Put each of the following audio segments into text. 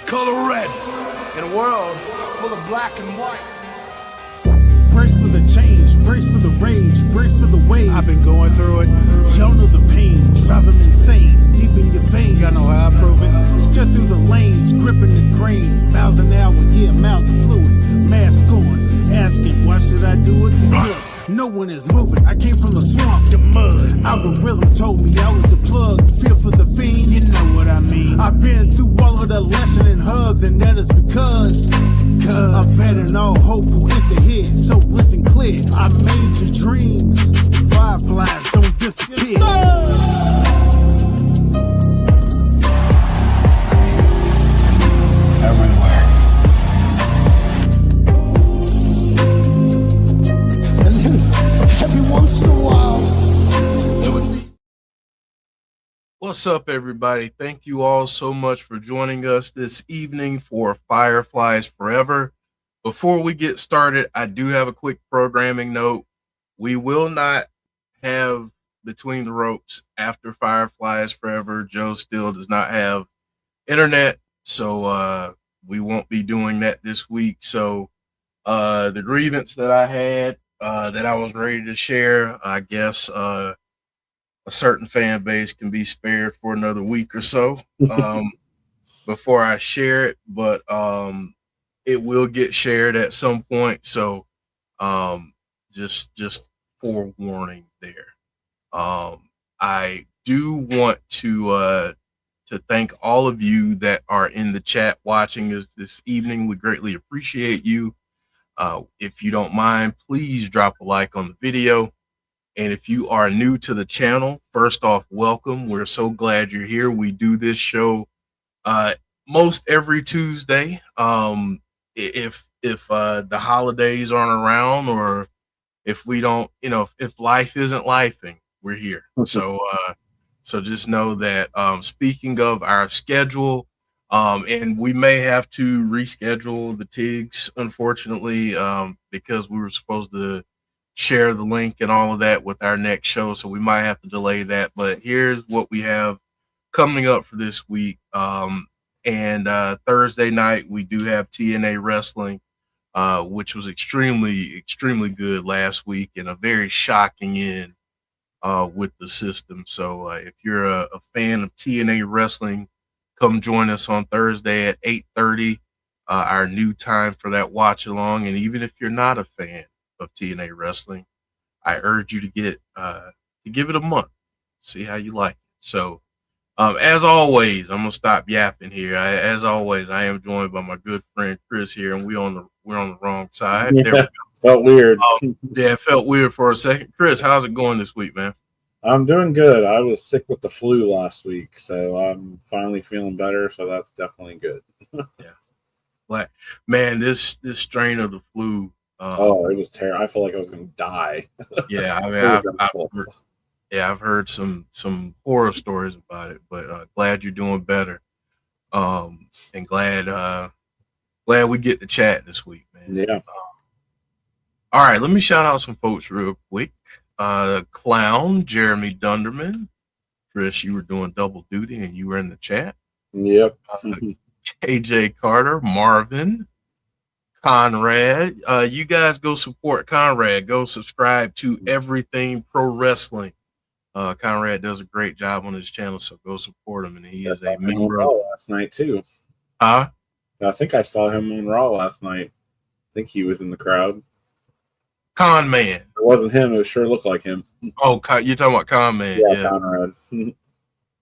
color red. In a world full of black and white. Brace for the change, brace for the rage, brace for the wave. I've been going through it. Y'all know the pain, driving insane, deep in your veins. Y'all know how I prove it. Strut through the lanes, gripping the grain. Miles an hour, yeah, miles of fluid. Mask on, asking, why should I do it? Because no one is moving. I came from the swamp, the mud. Algorithm told me I was the plug. Fear for the fiend, you know what I mean. I've been through all of the lesson and hugs, and that is because I've been in all hope will enter here. So listen clear, I made your dreams. Fireflies don't disappear. Everywhere. And then every once in a while, it would be. What's up, everybody? Thank you all so much for joining us this evening for Fireflies Forever. Before we get started, I do have a quick programming note. We will not have Between the Ropes after Fireflies Forever. Joe still does not have internet, so we won't be doing that this week. So the grievance that I had that I was ready to share, I guess a certain fan base can be spared for another week or so before I share it, but it will get shared at some point. So just forewarning there. I do want to thank all of you that are in the chat watching us this evening. We greatly appreciate you. If you don't mind, please drop a like on the video. And if you are new to the channel, first off, welcome. We're so glad you're here. We do this show most every Tuesday. If the holidays aren't around, or if we don't, if life isn't lifing, we're here. So just know that speaking of our schedule, and we may have to reschedule the TIGs, unfortunately, because we were supposed to share the link and all of that with our next show. So we might have to delay that. But here's what we have coming up for this week. And Thursday night, we do have TNA Wrestling, which was extremely good last week, and a very shocking end with the system. So if you're a fan of TNA Wrestling, come join us on Thursday at 8:30, our new time for that watch along. And even if you're not a fan of TNA Wrestling, I urge you to give it a month, see how you like it. So as always, I'm gonna stop yapping here. As always, I am joined by my good friend Chris here, and we're on the wrong side. Yeah, there we go. felt weird. Yeah, it felt weird for a second. Chris, how's it going this week, man? I'm doing good. I was sick with the flu last week, so I'm finally feeling better. So that's definitely good. Yeah, like, man, this strain of the flu. It was terrible. I felt like I was going to die. Yeah, I mean, I've heard some horror stories about it, but glad you're doing better. And glad we get to chat this week, man. Yeah. All right, let me shout out some folks real quick. Clown, Jeremy Dunderman. Chris, you were doing double duty and you were in the chat. Yep. KJ Carter, Marvin, Conrad. You guys go support Conrad. Go subscribe to Everything Pro Wrestling. Conrad does a great job on his channel, so go support him. And he is a member of Raw last night too. Huh? I think I saw him on Raw last night. I think he was in the crowd. Con Man. It wasn't him. It sure looked like him. Oh, you're talking about Con Man. Yeah,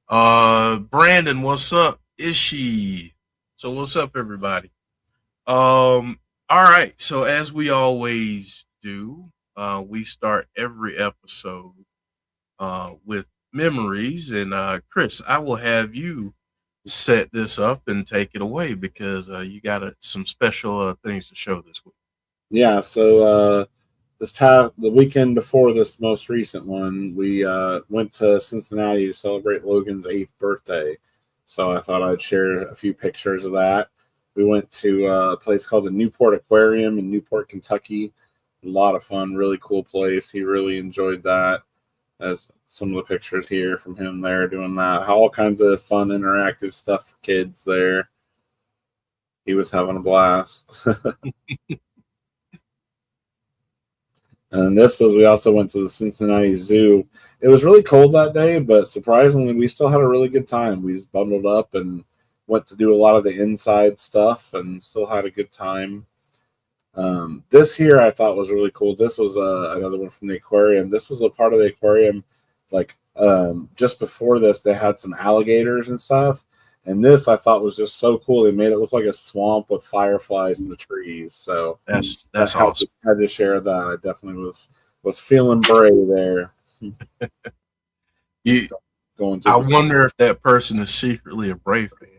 Conrad. Brandon, what's up? Is she? So what's up, everybody? All right. So as we always do, we start every episode with memories. And Chris, I will have you set this up and take it away because you got some special things to show this week. Yeah. So the weekend before this most recent one, we went to Cincinnati to celebrate Logan's 8th birthday. So I thought I'd share a few pictures of that. We went to a place called the Newport Aquarium in Newport, Kentucky. A lot of fun, really cool place. He really enjoyed that. As some of the pictures here from him there doing that. All kinds of fun, interactive stuff for kids there. He was having a blast. And we also went to the Cincinnati Zoo. It was really cold that day, but surprisingly, we still had a really good time. We just bundled up and went to do a lot of the inside stuff and still had a good time. This here I thought was really cool. This was another one from the aquarium. This was a part of the aquarium, like just before this, they had some alligators and stuff. And this I thought was just so cool. They made it look like a swamp with fireflies in the trees. So That's awesome. I had to share that. I definitely was feeling brave there. I wonder if that person is secretly a Brave fan.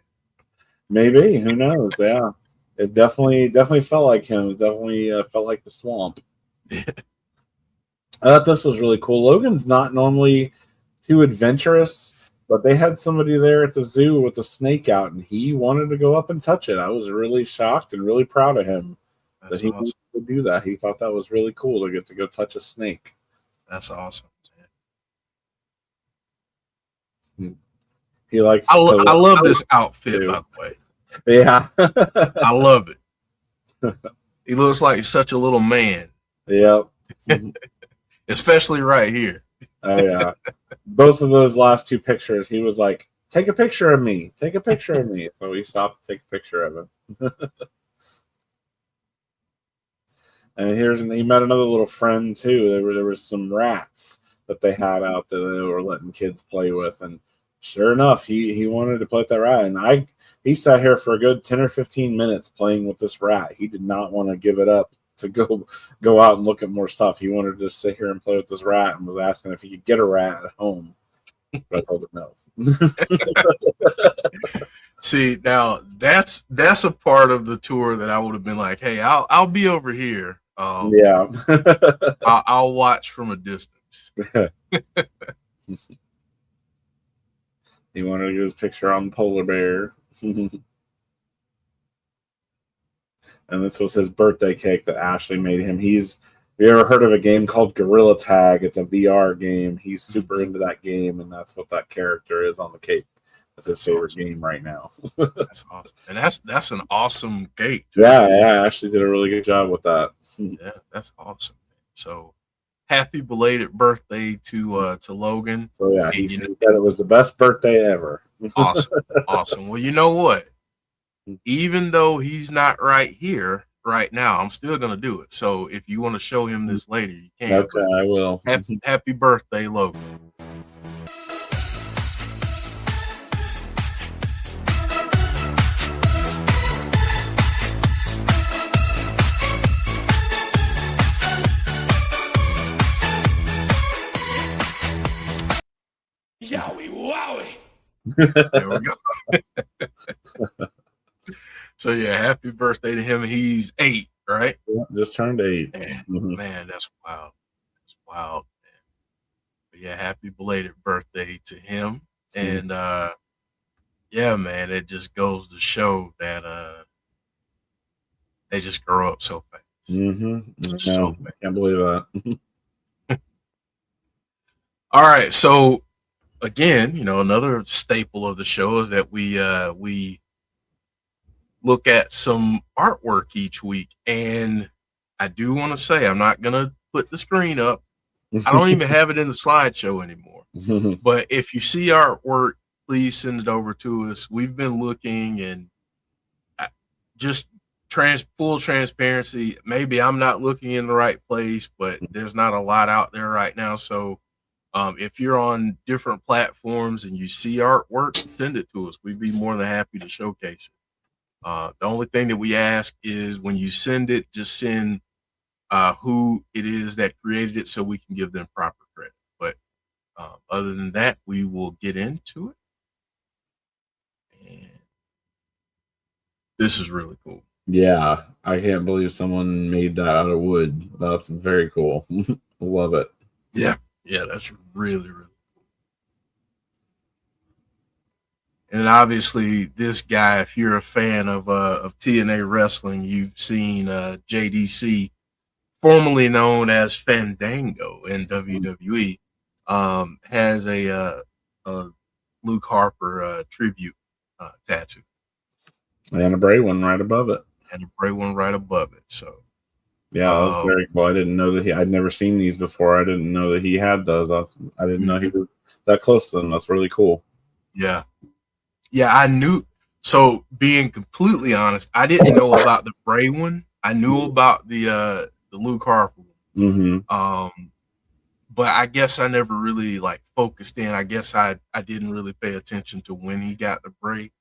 Maybe. Who knows? Yeah. It definitely felt like him. It definitely felt like the swamp. I thought this was really cool. Logan's not normally too adventurous, but they had somebody there at the zoo with a snake out, and he wanted to go up and touch it. I was really shocked and really proud of him that he wanted to do that. He thought that was really cool to get to go touch a snake. That's awesome. He likes. I love this outfit, by the way. Yeah, I love it. He looks like such a little man. Yep. Especially right here. Oh yeah. Both of those last two pictures, he was like, "Take a picture of me. Take a picture of me." So we stopped to take a picture of him. And he met another little friend too. There was some rats that they had out that they were letting kids play with, and sure enough, he wanted to play with that rat. And he sat here for a good 10 or 15 minutes playing with this rat. He did not want to give it up to go out and look at more stuff. He wanted to just sit here and play with this rat and was asking if he could get a rat at home. But I told him no. See, now that's a part of the tour that I would have been like, hey, I'll be over here. Yeah. I'll watch from a distance. He wanted to get his picture on the polar bear. And this was his birthday cake that Ashley made him. Have you ever heard of a game called Gorilla Tag? It's a VR game. He's super into that game, and that's what that character is on the cake. That's his favorite game right now. That's awesome. And that's an awesome cake. Yeah, Ashley did a really good job with that. Yeah, that's awesome. So happy belated birthday to Logan. So yeah, he said it was the best birthday ever. Awesome. Well, you know what? Even though he's not right here right now, I'm still gonna do it. So if you want to show him this later, you can. Okay, I will. Happy birthday, Logan. Yowie wowie. There we go. So yeah, happy birthday to him. He's 8, right? Yeah, just turned 8. Man, that's wild. That's wild, man. But yeah, happy belated birthday to him. And yeah, man, it just goes to show that they just grow up so fast. So I can't believe that. All right, so again, another staple of the show is that we look at some artwork each week. And I do want to say, I'm not going to put the screen up. I don't even have it in the slideshow anymore. But if you see artwork, please send it over to us. We've been looking, and just full transparency. Maybe I'm not looking in the right place, but there's not a lot out there right now. So if you're on different platforms and you see artwork, send it to us. We'd be more than happy to showcase it. The only thing that we ask is when you send it, just send who it is that created it so we can give them proper credit. But other than that, we will get into it. And this is really cool. Yeah, I can't believe someone made that out of wood. That's very cool. Love it. Yeah, that's really, really cool. And obviously, this guy, if you're a fan of TNA wrestling, you've seen JDC, formerly known as Fandango in WWE, has a Luke Harper tribute tattoo. And a Bray one right above it. and a Bray one right above it. So yeah, that was very cool. I didn't know that I'd never seen these before. I didn't know that he had those. I didn't know he was that close to them. That's really cool. Yeah. Yeah, I knew. So being completely honest, I didn't know about the Bray one. I knew about the Luke Harper one. But I guess I never really like focused in. I guess I didn't really pay attention to when he got the Bray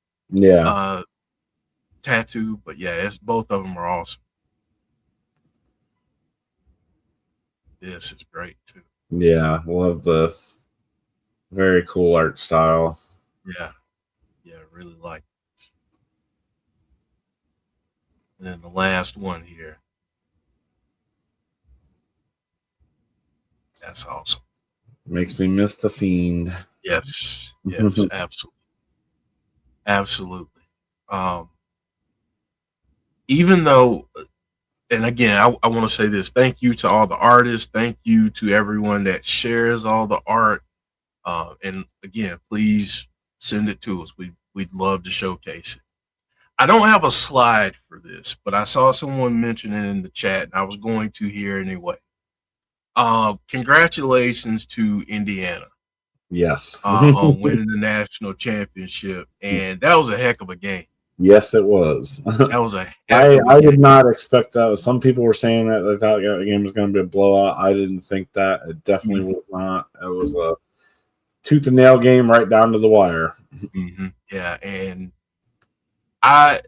tattoo. But yeah, it's both of them are awesome. This is great too. Yeah, love this. Very cool art style. Yeah. Yeah, really like this. And then the last one here. That's awesome. Makes me miss the Fiend. Yes. Yes, absolutely. Absolutely. Even though, and again, I want to say this. Thank you to all the artists. Thank you to everyone that shares all the art. And again, please send it to us. We'd love to showcase it. I don't have a slide for this, but I saw someone mention it in the chat, and I was going to here anyway. Congratulations to Indiana. Yes. On winning the national championship. And that was a heck of a game. Yes, it was. That was a I did not expect that. Some people were saying that they thought the game was going to be a blowout. I didn't think that. It definitely was not. It was a tooth and nail game right down to the wire. Yeah, and I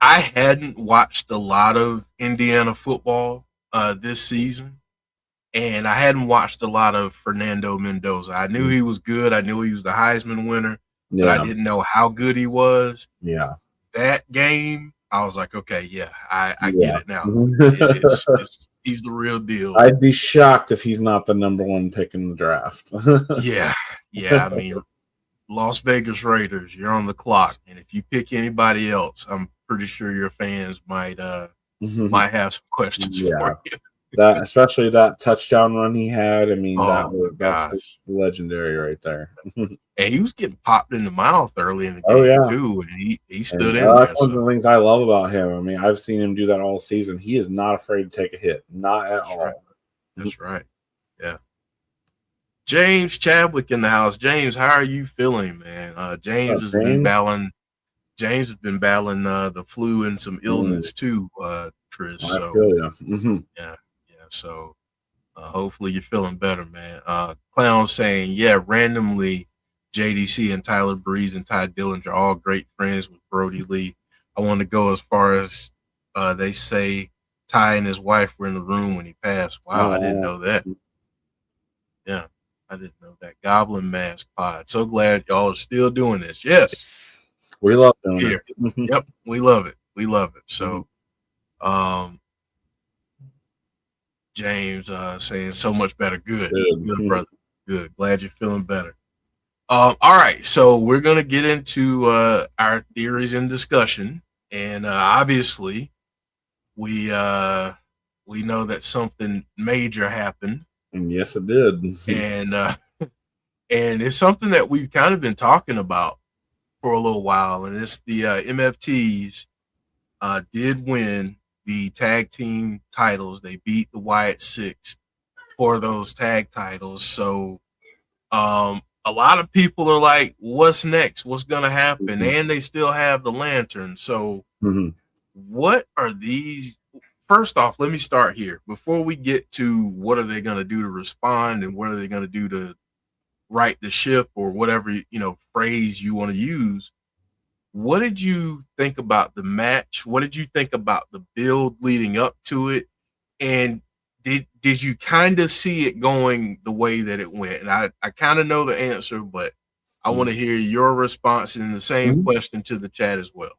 hadn't watched a lot of Indiana football this season, and I hadn't watched a lot of Fernando Mendoza. I knew he was good. I knew he was the Heisman winner, but I didn't know how good he was. Yeah. That game, I was like, okay, yeah, I get it now. He's the real deal. I'd be shocked if he's not the number one pick in the draft. Yeah. I mean, Las Vegas Raiders, you're on the clock, and if you pick anybody else, I'm pretty sure your fans might have some questions for you. That, especially that touchdown run he had. I mean, that's legendary right there. And he was getting popped in the mouth early in the game too, and he stood in there. That's one of the things I love about him. I mean, I've seen him do that all season. He is not afraid to take a hit, not at all. Right. That's right. Yeah. James Chadwick in the house. James, how are you feeling, man? James has been battling. James has been battling the flu and some illness too, Chris. I feel you. Yeah. So hopefully you're feeling better, man. Clown saying, yeah, randomly JDC and Tyler Breeze and Ty Dillinger are all great friends with Brody Lee. I want to go as far as they say Ty and his wife were in the room when he passed. Wow, I didn't know that. Yeah, I didn't know that. Goblin Mask Pod. So glad y'all are still doing this. Yes. We love doing it. Yep, we love it. We love it. So James saying so much better. Good, brother. Good. Glad you're feeling better. All right, so we're gonna get into our theories and discussion, and obviously, we know that something major happened. And yes, it did. And it's something that we've kind of been talking about for a little while, and it's the MFTs did win the tag team titles. They beat the Wyatt Sicks for those tag titles. So a lot of people are like, what's next? What's going to happen? And they still have the lantern. So what are these? First off, let me start here. Before we get to what are they going to do to respond and what are they going to do to right the ship or whatever, phrase you want to use. What did you think about the match? What did you think about the build leading up to it? And did you kind of see it going the way that it went? And I kind of know the answer, but I want to hear your response and the same question to the chat as well.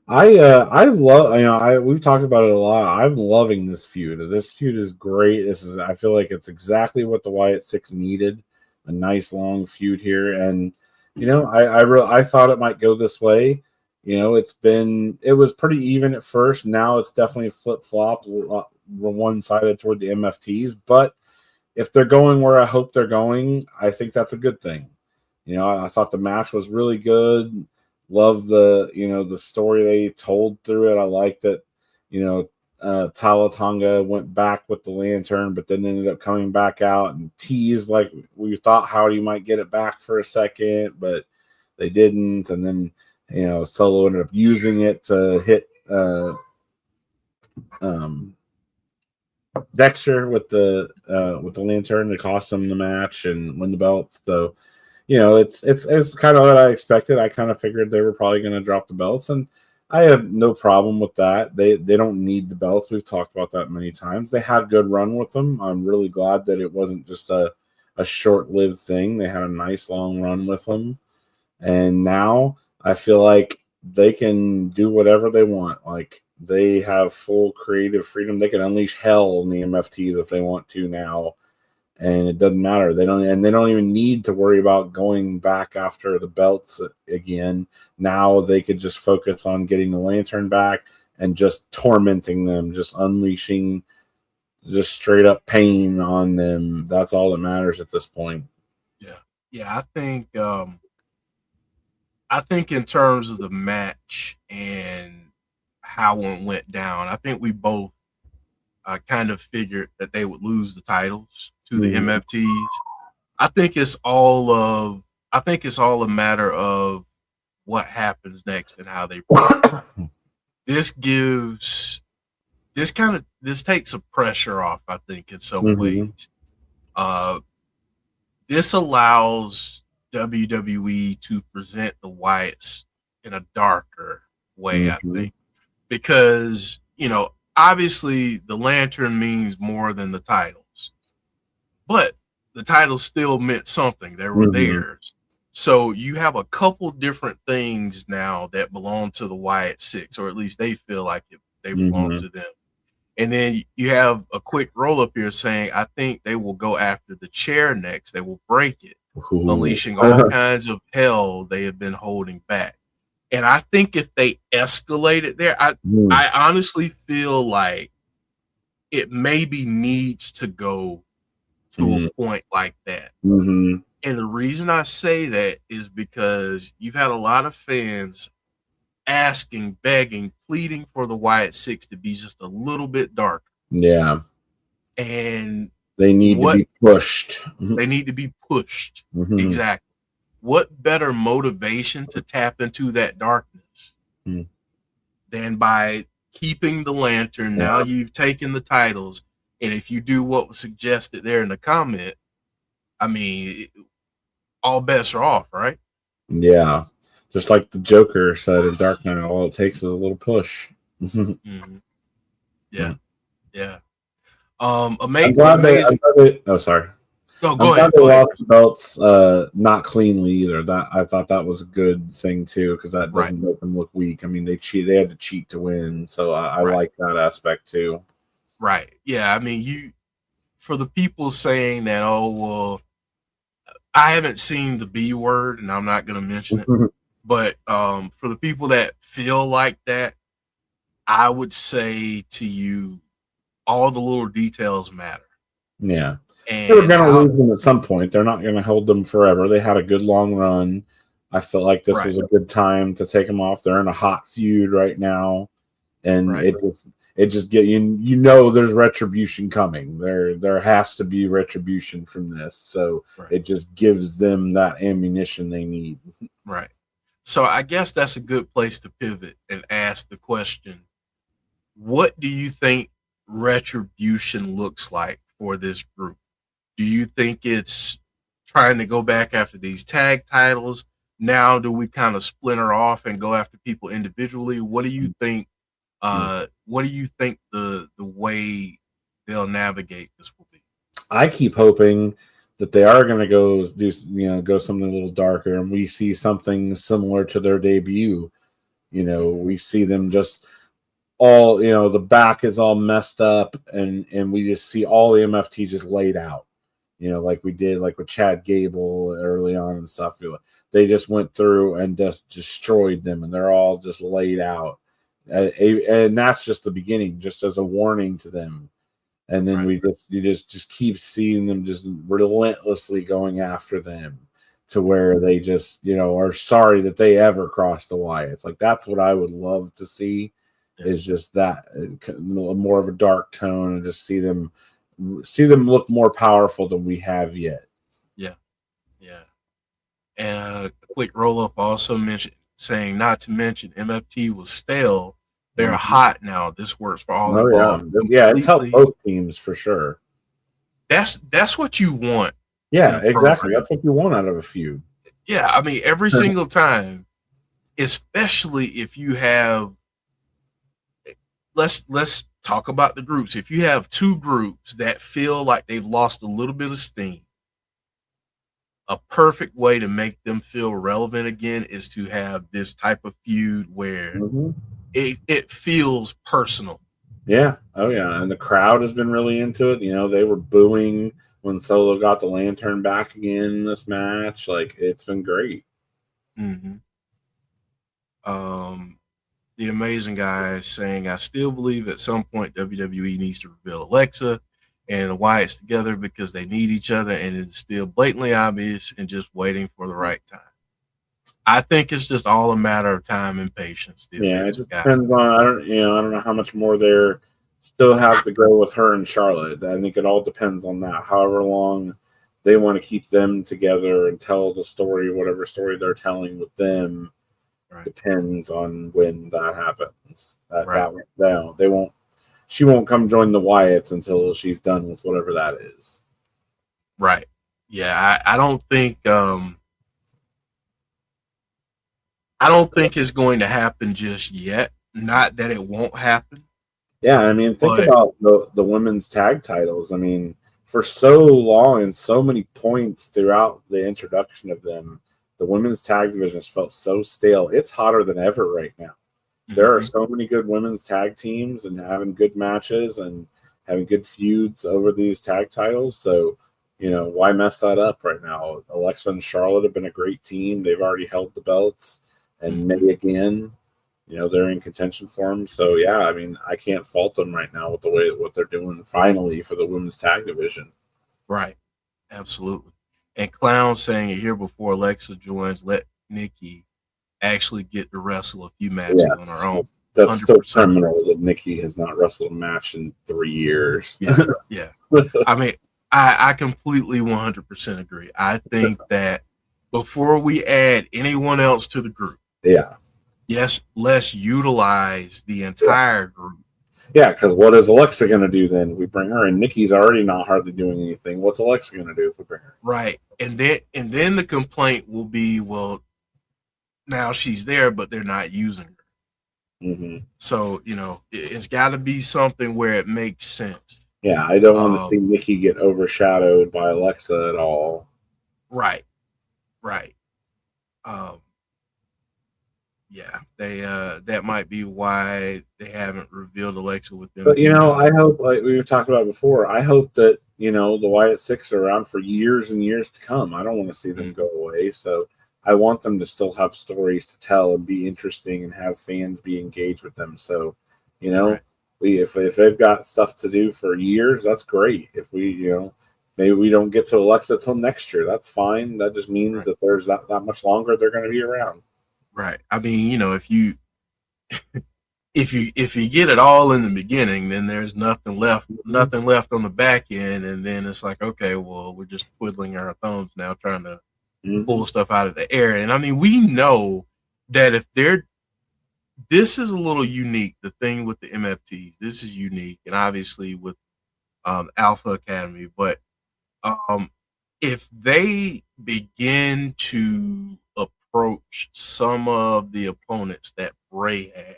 I love, we've talked about it a lot. I'm loving this feud. This feud is great. I feel like it's exactly what the Wyatt Sicks needed. A nice long feud here. And I thought it might go this way. It was pretty even at first. Now it's definitely flip-flopped, one-sided toward the MFTs. But if they're going where I hope they're going, I think that's a good thing. I thought the match was really good. love the the story they told through it. I like that Talatonga went back with the lantern, but then ended up coming back out and teased like we thought Howdy might get it back for a second, but they didn't. And then Solo ended up using it to hit Dexter with the lantern to cost him the match and win the belt. So it's kind of what I expected. I kind of figured they were probably going to drop the belts, and I have no problem with that. They don't need the belts. We've talked about that many times. They had a good run with them. I'm really glad that it wasn't just a short-lived thing. They had a nice long run with them, and now I feel like they can do whatever they want. Like, they have full creative freedom. They can unleash hell in the MFTs if they want to now. And it doesn't matter. They don't even need to worry about going back after the belts again. Now they could just focus on getting the lantern back and just tormenting them, just unleashing just straight up pain on them. That's all that matters at this point. Yeah. I think in terms of the match and how it went down, I think we both kind of figured that they would lose the titles to the MFTs. I think it's all a matter of what happens next and how they play. This takes a pressure off, I think, in some ways. This allows WWE to present the Wyatts in a darker way, I think, because obviously the lantern means more than the titles, but the titles still meant something. They were theirs. So you have a couple different things now that belong to the Wyatt Sicks, or at least they feel like they belong to them. And then you have a quick roll up here saying, I think they will go after the chair next. They will break it, unleashing all kinds of hell they have been holding back. And I think if they escalate it there, I honestly feel like it maybe needs to go to a point like that. And the reason I say that is because you've had a lot of fans asking, begging, pleading for the Wyatt Sicks to be just a little bit darker. Yeah. And they need to be pushed. They need to be pushed. Exactly. What better motivation to tap into that darkness than by keeping the lantern? Now you've taken the titles, and if you do what was suggested there in the comment, I mean, all bets are off, right? Yeah. Just like the Joker said in Dark Knight, all it takes is a little push. Yeah. Amazing. Oh, sorry. No, go ahead. They lost the belts not cleanly either. That I thought that was a good thing too, because that doesn't make them look weak. I mean, they had to cheat to win, so I like that aspect too. Right. Yeah. I mean, for the people saying that, oh well, I haven't seen the B word, and I'm not going to mention it. But for the people that feel like that, I would say to you, all the little details matter. Yeah. And they were going to lose them at some point. They're not going to hold them forever. They had a good long run. I feel like this was a good time to take them off. They're in a hot feud right now, and it just get there's retribution coming. There has to be retribution from this, so it just gives them that ammunition they need. Right. So I guess that's a good place to pivot and ask the question: what do you think retribution looks like for this group? Do you think it's trying to go back after these tag titles? Now, do we kind of splinter off and go after people individually? What do you think? What do you think the way they'll navigate this will be? I keep hoping that they are going to go something a little darker, and we see something similar to their debut. We see them just all, the back is all messed up, and we just see all the MFT just laid out. Like we did, like with Chad Gable early on and stuff. They just went through and just destroyed them, and they're all just laid out. And that's just the beginning, just as a warning to them. And then you just keep seeing them just relentlessly going after them to where they just, are sorry that they ever crossed the Wyatts. Like, that's what I would love to see, is just that more of a dark tone, and just see them look more powerful than we have yet. Yeah. And a quick roll up also saying not to mention MFT was stale. They're hot now. This works for all involved. Yeah, it's helped both teams for sure. That's what you want. Yeah, exactly. That's what you want out of a feud. Yeah, I mean, every single time, especially if you have, let's talk about the groups. If you have two groups that feel like they've lost a little bit of steam, a perfect way to make them feel relevant again is to have this type of feud where it feels personal. Yeah. Oh, yeah. And the crowd has been really into it. They were booing when Solo got the lantern back again in this match. Like, it's been great. The amazing guy is saying, I still believe at some point WWE needs to reveal Alexa and the Wyatts together because they need each other, and it's still blatantly obvious and just waiting for the right time. I think it's just all a matter of time and patience. Yeah, it just depends on, I don't know how much more they still have to go with her and Charlotte. I think it all depends on that. However long they want to keep them together and tell the story, whatever story they're telling with them, depends on when that happens. They won't. She won't come join the Wyatts until she's done with whatever that is. Right. Yeah, I don't think it's going to happen just yet. Not that it won't happen. Yeah, I mean, think about the women's tag titles. I mean, for so long and so many points throughout the introduction of them, the women's tag division felt so stale. It's hotter than ever right now. There are so many good women's tag teams and having good matches and having good feuds over these tag titles. So, why mess that up right now? Alexa and Charlotte have been a great team. They've already held the belts, and maybe again, they're in contention for them. So, yeah, I mean, I can't fault them right now with what they're doing finally for the women's tag division. Right. Absolutely. And Clown saying it here before Alexa joins, let Nikki actually get to wrestle a few matches on her own. That's 100%. Still criminal that Nikki has not wrestled a match in 3 years. Yeah. I mean, I completely 100% agree. I think that before we add anyone else to the group, yes, let's utilize the entire group. Yeah, because what is Alexa going to do then? We bring her, and Nikki's already not hardly doing anything. What's Alexa going to do if we bring her? Right, and then the complaint will be, well, now she's there, but they're not using her. So it's got to be something where it makes sense. Yeah, I don't want to see Nikki get overshadowed by Alexa at all. Right. Yeah, they that might be why they haven't revealed Alexa with them. But I hope, like we were talking about before, I hope that the Wyatt Sicks are around for years and years to come. I don't want to see them go away. So I want them to still have stories to tell and be interesting and have fans be engaged with them. So, if they've got stuff to do for years, that's great. If we, maybe we don't get to Alexa till next year, that's fine. That just means that there's not much longer they're going to be around. Right. I mean, if you get it all in the beginning, then there's nothing left on the back end, and then it's like, okay, well, we're just twiddling our thumbs now, trying to pull stuff out of the air. And I mean, we know that this is a little unique. The thing with the MFTs, this is unique, and obviously with Alpha Academy. But if they begin to approach some of the opponents that Bray had,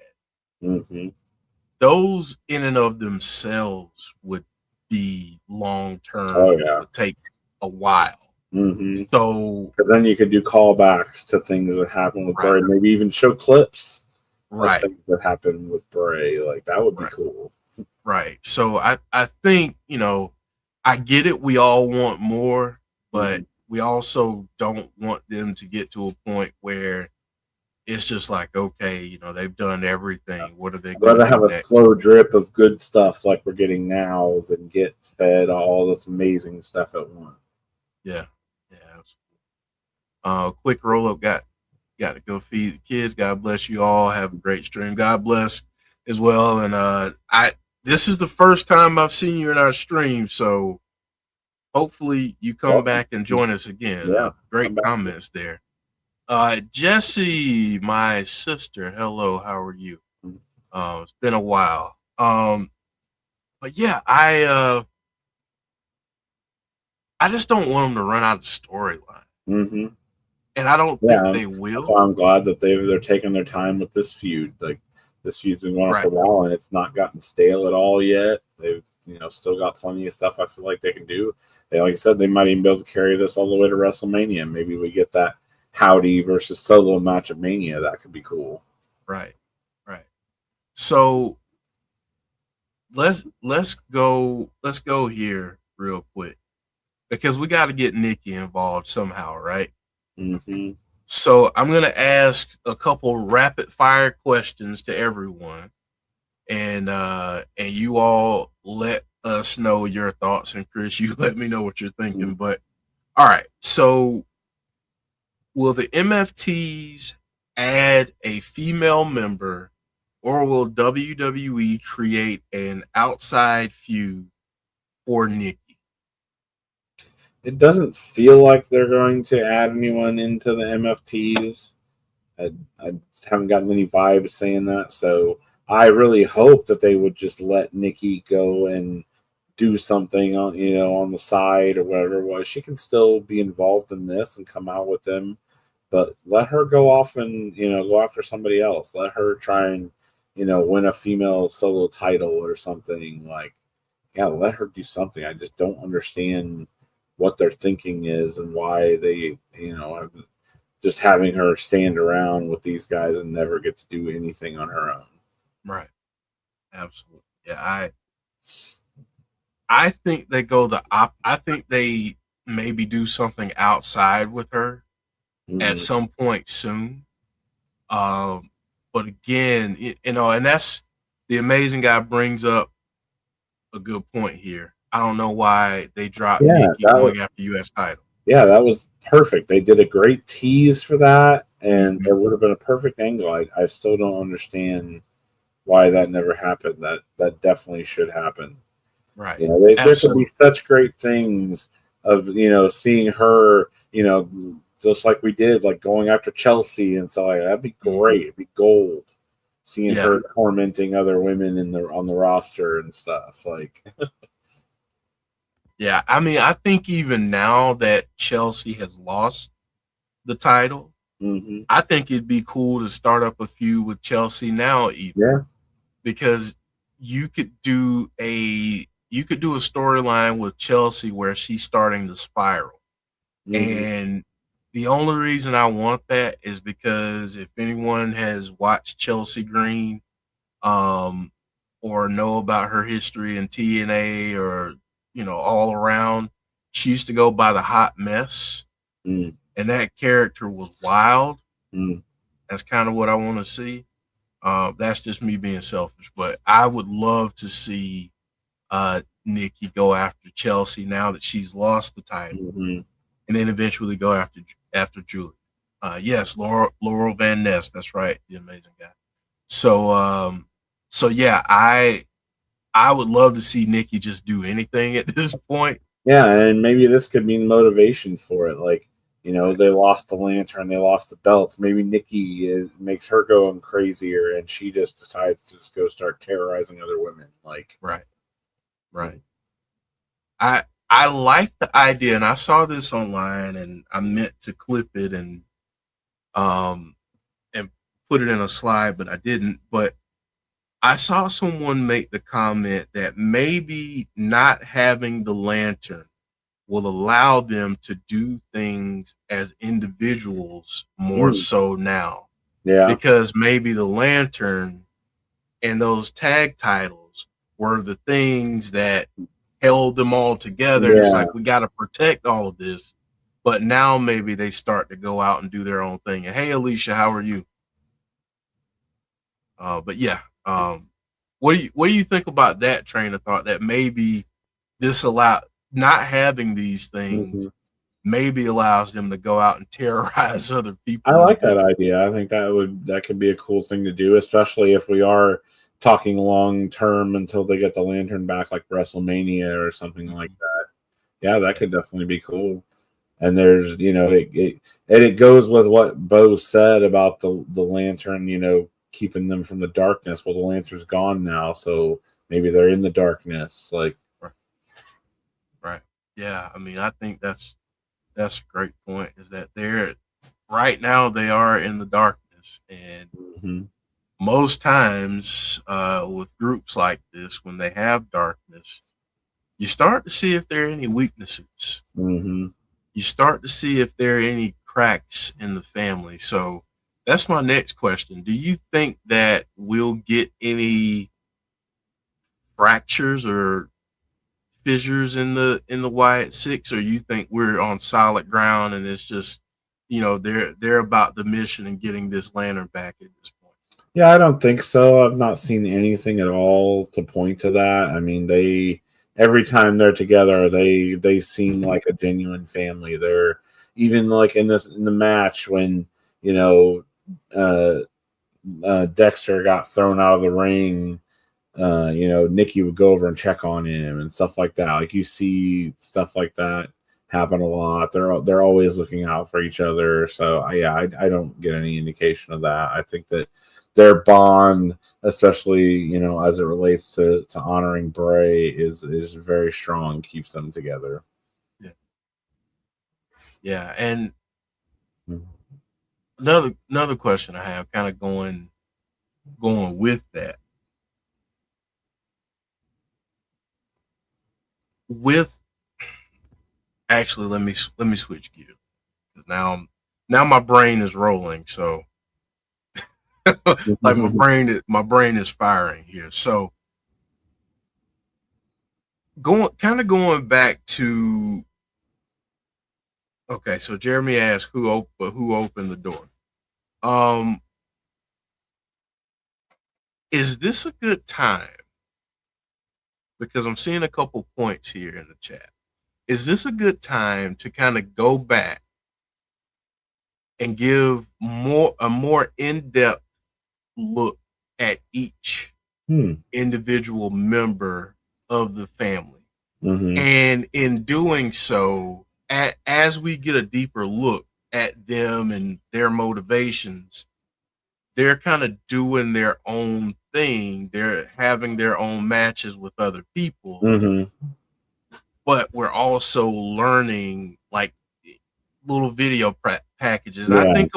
those in and of themselves would be long term. Oh, yeah. Would take a while. So, because then you could do callbacks to things that happened with Bray, maybe even show clips of things that happened with Bray. Like, that would be cool. Right. So I think, I get it. We all want more, but we also don't want them to get to a point where it's just like, okay, they've done everything. What are they going to have a slow drip of good stuff like we're getting now and get fed all this amazing stuff at once. Yeah. Quick roll up. Got to go feed the kids. God bless you all. Have a great stream. God bless as well. And this is the first time I've seen you in our stream, so hopefully you come back and join us again. Yeah, great comments there. Jesse, my sister, hello, how are you? It's been a while. But yeah, I just don't want them to run out of storyline. Mm-hmm. And I don't think they will. So I'm glad that they're taking their time with this feud. Like, this feud's been going on for a while, and it's not gotten stale at all yet. They've still got plenty of stuff I feel like they can do. Like I said, they might even be able to carry this all the way to WrestleMania. Maybe we get that Howdy versus Solo match at Mania. That could be cool. Right. So let's go here real quick, because we got to get Nikki involved somehow, right? Mm-hmm. So I'm going to ask a couple rapid fire questions to everyone, and you all let us know your thoughts, and Chris, you let me know what you're thinking. Mm-hmm. But all right, so will the MFTs add a female member, or will WWE create an outside feud for Nikki? It doesn't feel like they're going to add anyone into the MFTs. I haven't gotten any vibes saying that, so I really hope that they would just let Nikki go and do something on the side or whatever it was. She can still be involved in this and come out with them, but let her go off and go after somebody else. Let her try and win a female solo title or something. Like, yeah, let her do something. I just don't understand what their thinking is and why they just having her stand around with these guys and never get to do anything on her own. Right. Absolutely. Yeah, I think they go I think they maybe do something outside with her at some point soon. But again, and that's the amazing guy brings up a good point here. I don't know why they dropped Nikki going after U.S. title. Yeah, that was perfect. They did a great tease for that, and it would have been a perfect angle. I still don't understand why that never happened. That definitely should happen. Right. There could be such great things of seeing her, just like we did, like going after Chelsea and stuff like that. That'd be great. It'd be gold. Seeing her tormenting other women on the roster and stuff. Like, yeah, I mean, I think even now that Chelsea has lost the title, I think it'd be cool to start up a feud with Chelsea now, even because you could do a storyline with Chelsea where she's starting to spiral, and the only reason I want that is because if anyone has watched Chelsea Green, or know about her history in TNA or all around, she used to go by the Hot Mess, and that character was wild. That's kind of what I want to see. That's just me being selfish, but I would love to see Nikki go after Chelsea now that she's lost the title, and then eventually go after Julie. Yes, Laurel Van Ness. That's right, the amazing guy. So yeah, I would love to see Nikki just do anything at this point. Yeah, and maybe this could mean motivation for it. Like, they lost the lantern, they lost the belts. Maybe Nikki makes her going crazier, and she just decides to just go start terrorizing other women. Like, right. I like the idea, and I saw this online, and I meant to clip it and put it in a slide, but I didn't. But I saw someone make the comment that maybe not having the lantern will allow them to do things as individuals more so now. Yeah. Because maybe the lantern and those tag titles were the things that held them all together. Yeah. It's like, we got to protect all of this. But now maybe they start to go out and do their own thing. And hey, Alicia, how are you? But yeah, what do you think about that train of thought, that maybe this not having these things maybe allows them to go out and terrorize other people. I like that idea. I think that could be a cool thing to do, especially if we are talking long term until they get the lantern back, like WrestleMania or something like that. Yeah, that could definitely be cool. And there's, it goes with what Bo said about the lantern, keeping them from the darkness. Well, the lantern's gone now, so maybe they're in the darkness. Like, right. Yeah, I mean, I think that's a great point. Is that they're right now they are in the darkness, and most times with groups like this, when they have darkness, you start to see if there are any weaknesses. You start to see if there are any cracks in the family. So that's my next question. Do you think that we'll get any fractures or fissures in the Wyatt Sicks, or you think we're on solid ground and it's just, they're about the mission and getting this lantern back at this point? Yeah, I don't think so. I've not seen anything at all to point to that. I mean, every time they're together, they seem like a genuine family. They're even like in the match when Dexter got thrown out of the ring. Nikki would go over and check on him and stuff like that. Like, you see stuff like that happen a lot. They're always looking out for each other. So I don't get any indication of that. I think that their bond, especially as it relates to honoring Bray, is very strong. Keeps them together. Yeah, and another question I have, kind of going with that. Actually, let me switch gears, because now my brain is rolling. So. Like my brain is firing here. So going back to, okay, so Jeremy asked who opened the door. Is this a good time? Because I'm seeing a couple points here in the chat. Is this a good time to kind of go back and give a more in-depth look at each individual member of the family? And in doing so, as we get a deeper look at them and their motivations, they're kind of doing their own thing. They're having their own matches with other people, but we're also learning like little video packages. And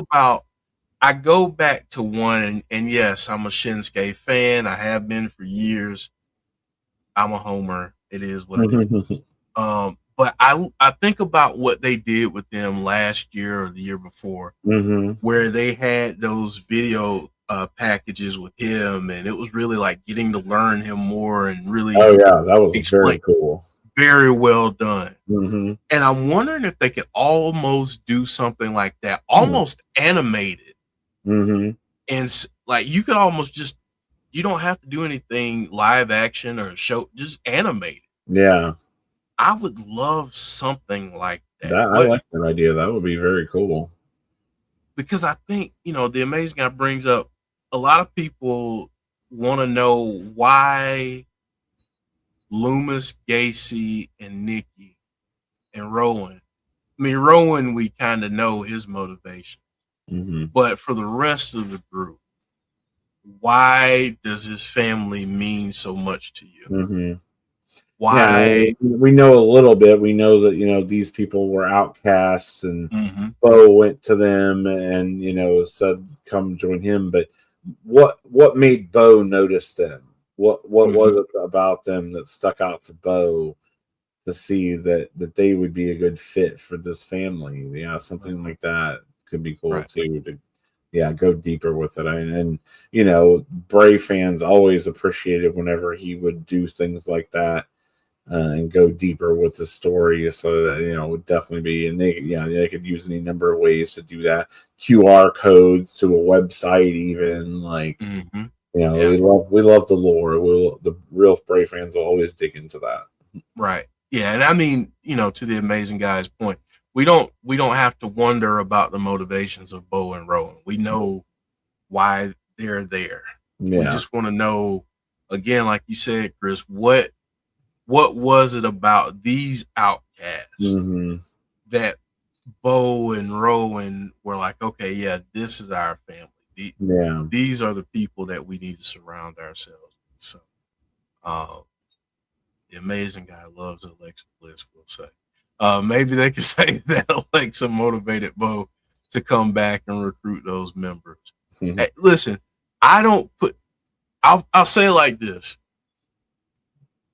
I go back to one, and yes, I'm a Shinsuke fan. I have been for years. I'm a homer. It is what it is. But I think about what they did with them last year or the year before, where they had those video packages with him, and it was really like getting to learn him more and really. Oh yeah, that was very cool. Very well done. And I'm wondering if they could almost do something like that, almost animated. And like you could almost you don't have to do anything live action or show, just animate it. Yeah, I would love something like that. I like that idea. That would be very cool. Because I think the Amazing Guy brings up a lot of people want to know why Loomis, Gacy, and Nikki and Rowan. I mean, Rowan, we kind of know his motivation. But for the rest of the group, why does his family mean so much to you? Why? Yeah, we know a little bit. We know that these people were outcasts, and Bo went to them and said, "Come join him." But what made Bo notice them? What was it about them that stuck out to Bo to see that they would be a good fit for this family? Yeah, something like that could be cool too. To go deeper with it. And Bray fans always appreciated whenever he would do things like that and go deeper with the story. So that it would definitely be, and they could use any number of ways to do that. QR codes to a website, even like. We love the lore. The real Bray fans will always dig into that. Right. Yeah. And I mean, to the Amazing Guy's point, we don't have to wonder about the motivations of Bo and Rowan. We know why they're there. We Yeah. just want to know, again, like you said, Chris, what was it about these outcasts Mm-hmm. that Bo and Rowan were like, okay, yeah, this is our family. Yeah. These are the people that we need to surround ourselves with. So, the amazing guy loves Alexa Bliss, we'll say. Maybe they could say that Alexa motivated Bo to come back and recruit those members. Mhm. Hey, listen, I'll say it like this.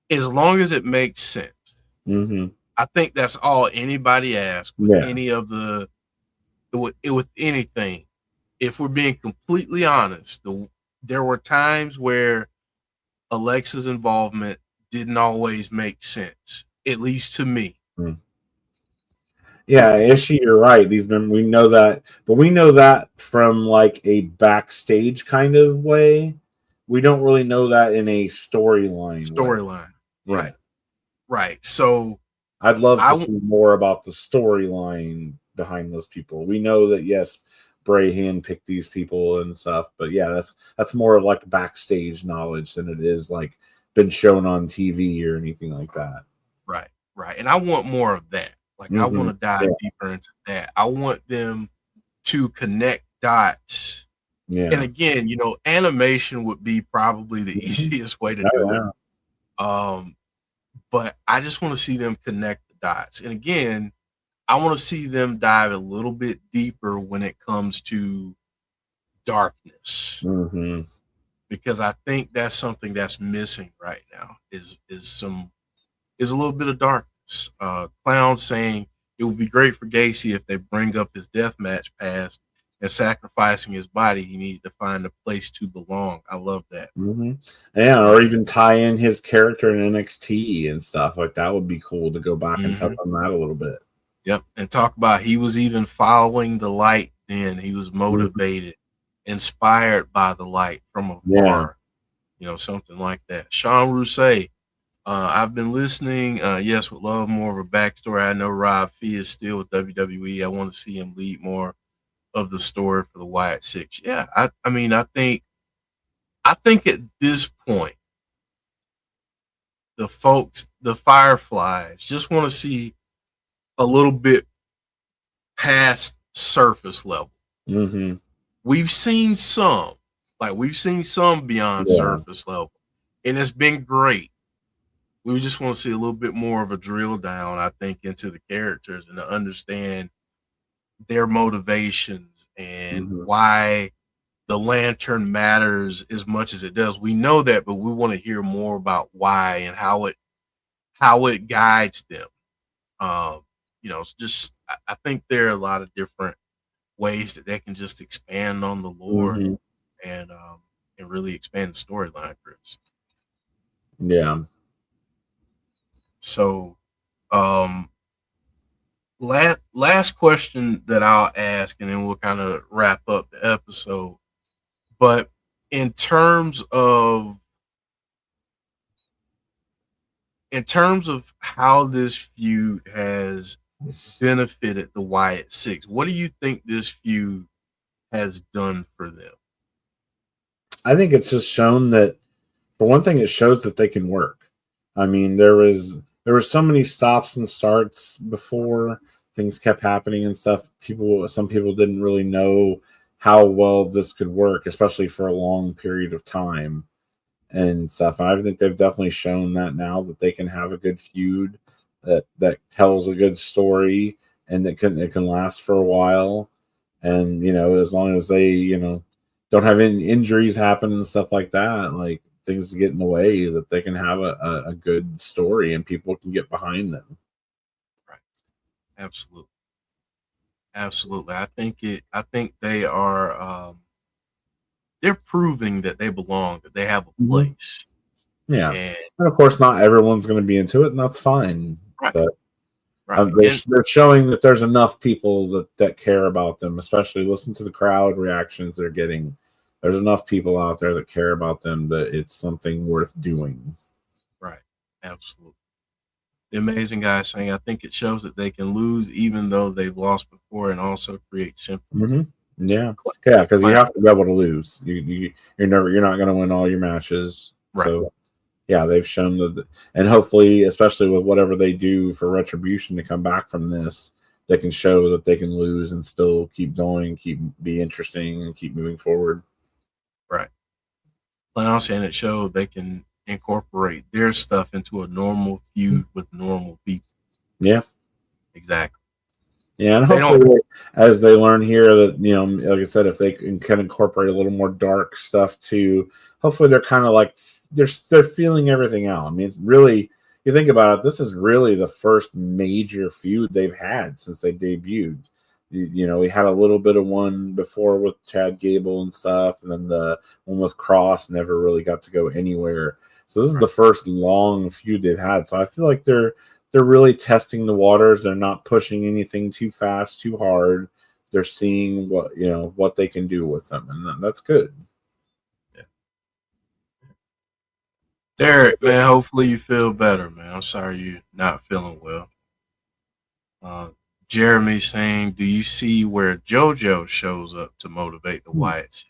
As long as it makes sense. Mm-hmm. I think that's all anybody asks with Yeah. any of with anything. If we're being completely honest, there were times where Alexa's involvement didn't always make sense, at least to me. Mm. Yeah, Ishii, you're right. These men, we know that, but we know that from like a backstage kind of way. We don't really know that in a storyline way. Yeah. Right. So I'd love to see more about the storyline behind those people. We know that yes, Bray handpicked these people and stuff, but yeah, that's more of like backstage knowledge than it is like been shown on TV or anything like that. Right. And I want more of that. Like I want to dive deeper into that. I want them to connect dots. Yeah. And again, animation would be probably the easiest way to do it. But I just want to see them connect the dots. And again, I want to see them dive a little bit deeper when it comes to darkness. Mm-hmm. Because I think that's something that's missing right now is a little bit of darkness. Clown saying it would be great for Gacy if they bring up his deathmatch past and sacrificing his body. He needed to find a place to belong. I love that. Mm-hmm. Yeah, or even tie in his character in NXT and stuff like that would be cool to go back and touch on that a little bit. Yep, and talk about he was even following the light. Then he was motivated, inspired by the light from afar. Something like that. Sean Rousset. I've been listening. Yes, would love more of a backstory. I know Rob Fee is still with WWE. I want to see him lead more of the story for the Wyatt Sicks. Yeah, I mean, I think at this point, the folks, the Fireflies, just want to see a little bit past surface level. Mm-hmm. We've seen some beyond surface level, and it's been great. We just want to see a little bit more of a drill down, I think, into the characters and to understand their motivations and why the lantern matters as much as it does. We know that, but we want to hear more about why and how it guides them. It's just I think there are a lot of different ways that they can just expand on the lore and really expand the storyline, Chris. Yeah. So, last question that I'll ask, and then we'll kind of wrap up the episode. But in terms of how this feud has benefited the Wyatt Sicks, what do you think this feud has done for them? I think it's just shown that, for one thing, it shows that they can work. I mean, there were so many stops and starts before. Things kept happening and stuff. Some people didn't really know how well this could work, especially for a long period of time and stuff. And I think they've definitely shown that now that they can have a good feud that tells a good story and it can last for a while. And as long as they don't have any injuries happen and stuff like that, like things get in the way, that they can have a good story and people can get behind them. Right. Absolutely. I think they are they're proving that they belong, that they have a place. Yeah. And of course not everyone's going to be into it, and that's fine. Right. But right. They're showing that there's enough people that care about them, especially listen to the crowd reactions they're getting. There's enough people out there that care about them that it's something worth doing. Right. Absolutely. The amazing guy saying, I think it shows that they can lose even though they've lost before and also create sympathy. Yeah, because you have to be able to lose. You're not going to win all your matches. Right. So yeah, they've shown that, and hopefully, especially with whatever they do for Retribution to come back from this, they can show that they can lose and still keep going, be interesting, and keep moving forward. Right. Clown saying it showed they can incorporate their stuff into a normal feud with normal people. Yeah, exactly. Yeah, and hopefully, as they learn here, that like I said, if they can incorporate a little more dark stuff too, hopefully they're kind of like they're feeling everything out. I mean, it's really, you think about it, this is really the first major feud they've had since they debuted. We had a little bit of one before with Chad Gable and stuff, and then the one with Cross never really got to go anywhere. So this is the first long feud they've had. So I feel like they're really testing the waters. They're not pushing anything too fast, too hard. They're seeing what they can do with them, and that's good. Yeah. Derek, man, hopefully you feel better, man. I'm sorry you're not feeling well. Jeremy saying, do you see where JoJo shows up to motivate the Wyatt Sicks?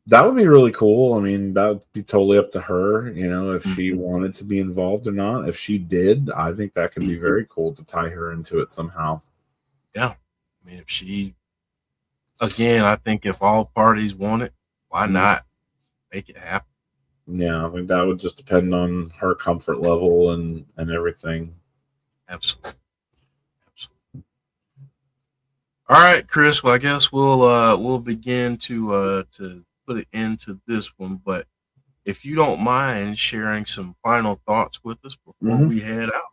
That would be really cool. I mean, that would be totally up to her, if she wanted to be involved or not. If she did, I think that could be very cool to tie her into it somehow. Yeah. I mean, if she, again, I think if all parties want it, why not make it happen? Yeah, I think that would just depend on her comfort level and everything. Absolutely. All right, Chris. Well, I guess we'll begin to put it into this one. But if you don't mind sharing some final thoughts with us before we head out.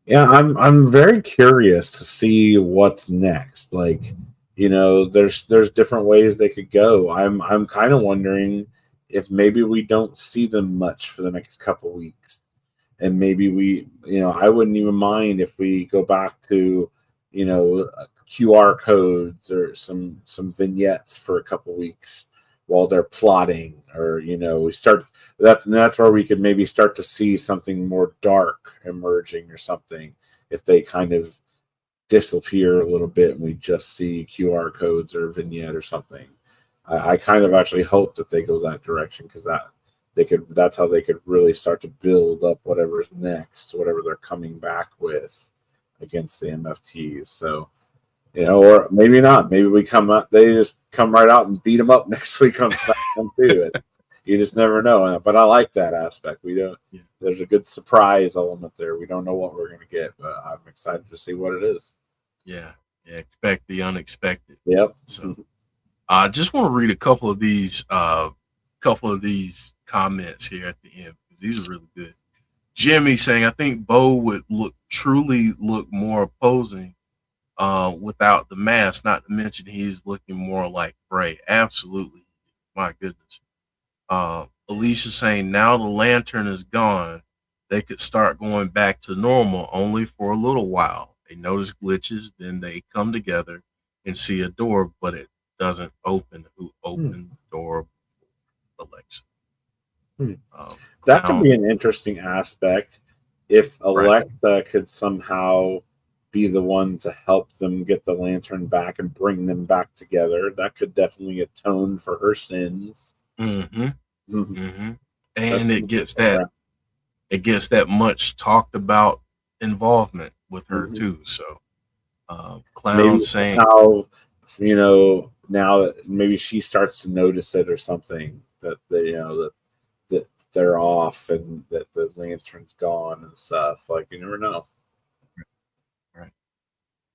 Yeah, I'm very curious to see what's next. Like, there's different ways they could go. I'm kind of wondering if maybe we don't see them much for the next couple weeks, and maybe I wouldn't even mind if we go back to QR codes or some vignettes for a couple weeks while they're plotting, or we start that's where we could maybe start to see something more dark emerging or something, if they kind of disappear a little bit and we just see QR codes or vignette or something. I kind of actually hope that they go that direction, because that's how they could really start to build up whatever's next, whatever they're coming back with against the MFTs. So, or maybe not. Maybe they just come right out and beat them up next week on SmackDown too. You just never know. But I like that aspect. There's a good surprise element there. We don't know what we're going to get, but I'm excited to see what it is. Yeah. Expect the unexpected. Yep. So, I just want to read a couple of these comments here at the end, because these are really good. Jimmy saying, I think Bo would truly look more opposing without the mask, not to mention he's looking more like Bray. Absolutely. My goodness. Alicia saying, now the lantern is gone, they could start going back to normal only for a little while. They notice glitches, then they come together and see a door, but it doesn't open. Who opened the door? Alexa. That could be an interesting aspect if Alexa could somehow be the one to help them get the lantern back and bring them back together. That could definitely atone for her sins. And it gets that much talked about involvement with her too. So Clown maybe saying how now that maybe she starts to notice it or something, that that they're off and that the lantern's gone and stuff. Like, you never know. Right.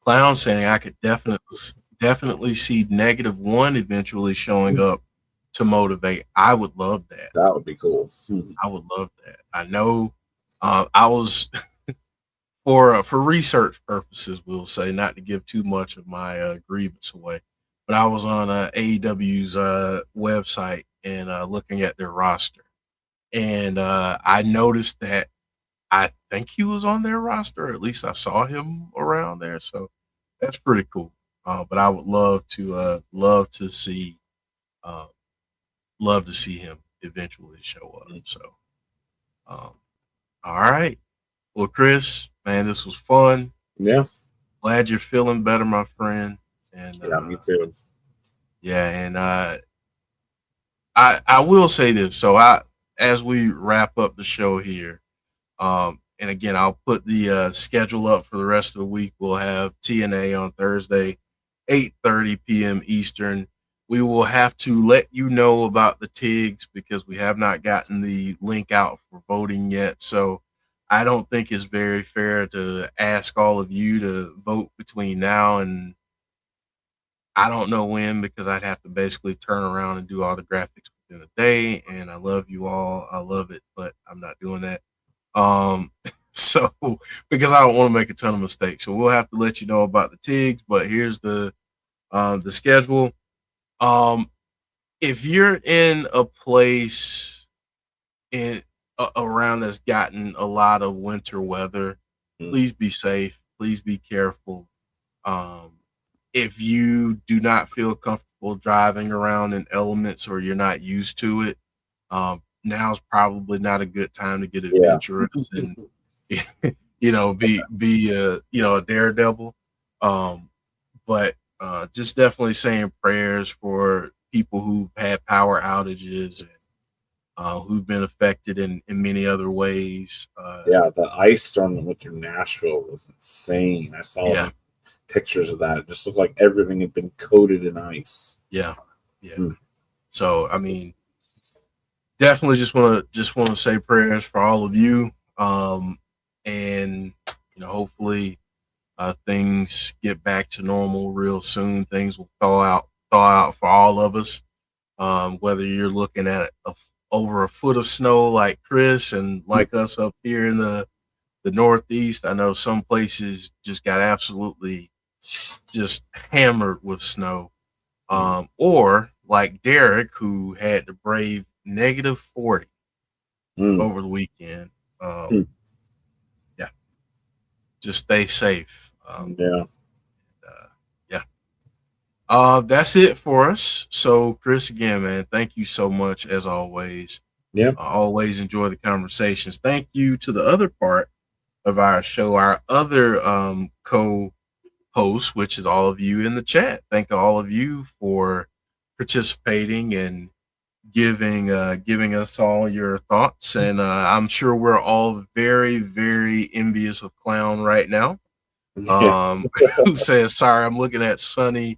Clown saying, I could definitely see -1 eventually showing up to motivate. I would love that. That would be cool. I would love that. I know I was for research purposes, we'll say, not to give too much of my grievance away, but I was on AEW's website and looking at their roster, and I noticed that I think he was on their roster, or at least I saw him around there. So that's pretty cool. But I would love to see him eventually show up. So, all right. Well, Chris, man, this was fun. Yeah. Glad you're feeling better, my friend. And Yeah, me too. yeah, and I will say this. So as we wrap up the show here, and again, I'll put the schedule up for the rest of the week. We'll have TNA on Thursday, 8:30 p.m. Eastern. We will have to let you know about the TIGs because we have not gotten the link out for voting yet. So I don't think it's very fair to ask all of you to vote between now and I don't know when, because I'd have to basically turn around and do all the graphics within a day. And I love you all. I love it, but I'm not doing that. So because I don't want to make a ton of mistakes. So we'll have to let you know about the TIGs, but here's the schedule. If you're in a place in around that's gotten a lot of winter weather, please be safe. Please be careful. If you do not feel comfortable driving around in elements or you're not used to it, now's probably not a good time to get adventurous and be a daredevil. But just definitely saying prayers for people who've had power outages and who've been affected in many other ways. The ice storm that went through Nashville was insane. I saw the pictures of that. It just looked like everything had been coated in ice. Yeah. So I mean, definitely just want to say prayers for all of you, and hopefully things get back to normal real soon. Things will thaw out for all of us. Whether you're looking at over a foot of snow like Chris and like us up here in the Northeast, I know some places just got absolutely just hammered with snow. Or like Derek, who had to brave -40 over the weekend. Just stay safe. That's it for us. So, Chris, again, man, thank you so much as always. Yeah. I always enjoy the conversations. Thank you to the other part of our show, our other co-host, which is all of you in the chat. Thank all of you for participating and giving us all your thoughts. And I'm sure we're all very, very envious of Clown right now. Who says, sorry, I'm looking at sunny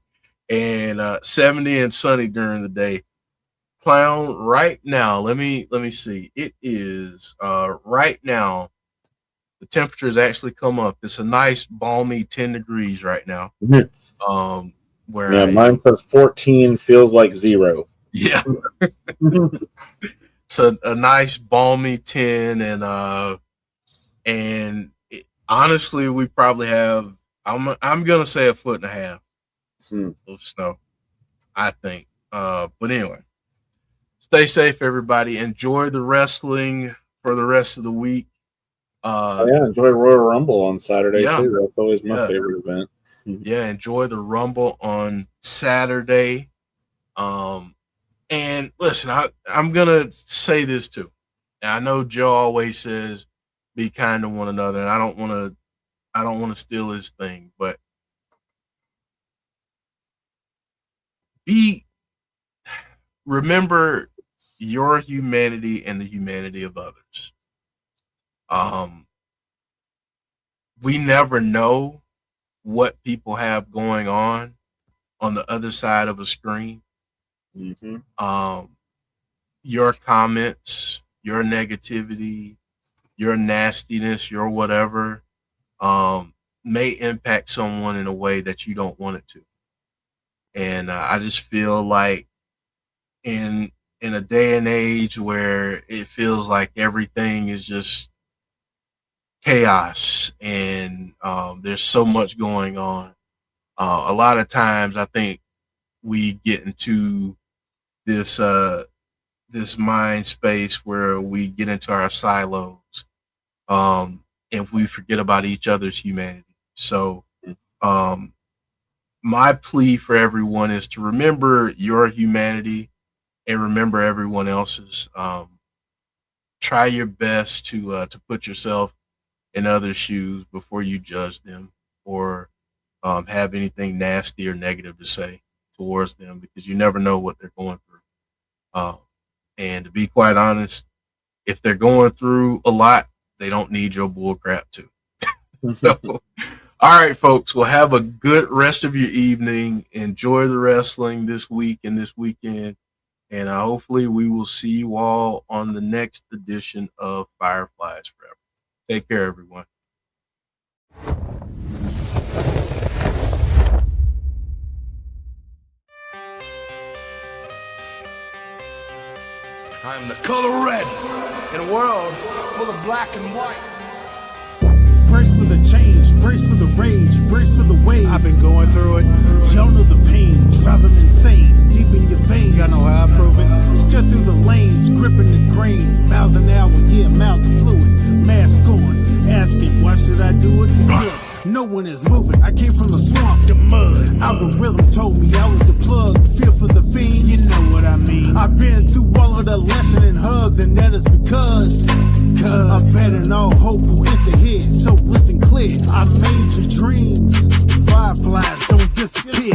and 70 and sunny during the day. Clown, right now, let me see. It is right now, the temperature has actually come up. It's a nice balmy 10 degrees right now. Mine says 14, feels like 0. Yeah. So a nice balmy 10, and honestly, we probably have, I'm gonna say 1.5 foot of snow, I think. But anyway, stay safe, everybody. Enjoy the wrestling for the rest of the week. Enjoy Royal Rumble on Saturday too. That's always my favorite event. Yeah, enjoy the Rumble on Saturday. And listen, I'm gonna say this too. And I know Joe always says be kind to one another, and I don't want to steal his thing, but remember your humanity and the humanity of others. We never know what people have going on the other side of a screen. Your comments, your negativity, your nastiness, your whatever, may impact someone in a way that you don't want it to. And I just feel like in a day and age where it feels like everything is just chaos and there's so much going on, a lot of times I think we get into this mind space where we get into our silos, and we forget about each other's humanity. So my plea for everyone is to remember your humanity and remember everyone else's. Try your best to put yourself in others' shoes before you judge them or have anything nasty or negative to say towards them, because you never know what they're going through. And to be quite honest, if they're going through a lot, they don't need your bull crap too. So, all right, folks, well, have a good rest of your evening. Enjoy the wrestling this week and this weekend. And hopefully we will see you all on the next edition of Fireflies Forever. Take care, everyone. I am the color red in a world full of black and white. Brace for the change, brace for the rage, brace for the wave. I've been going through it. Y'all know the pain, driving insane, deep in your veins. Y'all know how I prove it. Steer through the lanes, gripping the grain. Miles an hour, yeah, miles of fluid. Mask on, asking, why should I do it? Because no one is moving. I came from the swamp, the mud. Algorithm told me I was the plug. Fear for the fiend, you know what I mean. I've been through all of the lesson and hugs, and that is because I bet in all hope will enter here. So listen clear, I made your dreams. Fireflies don't disappear.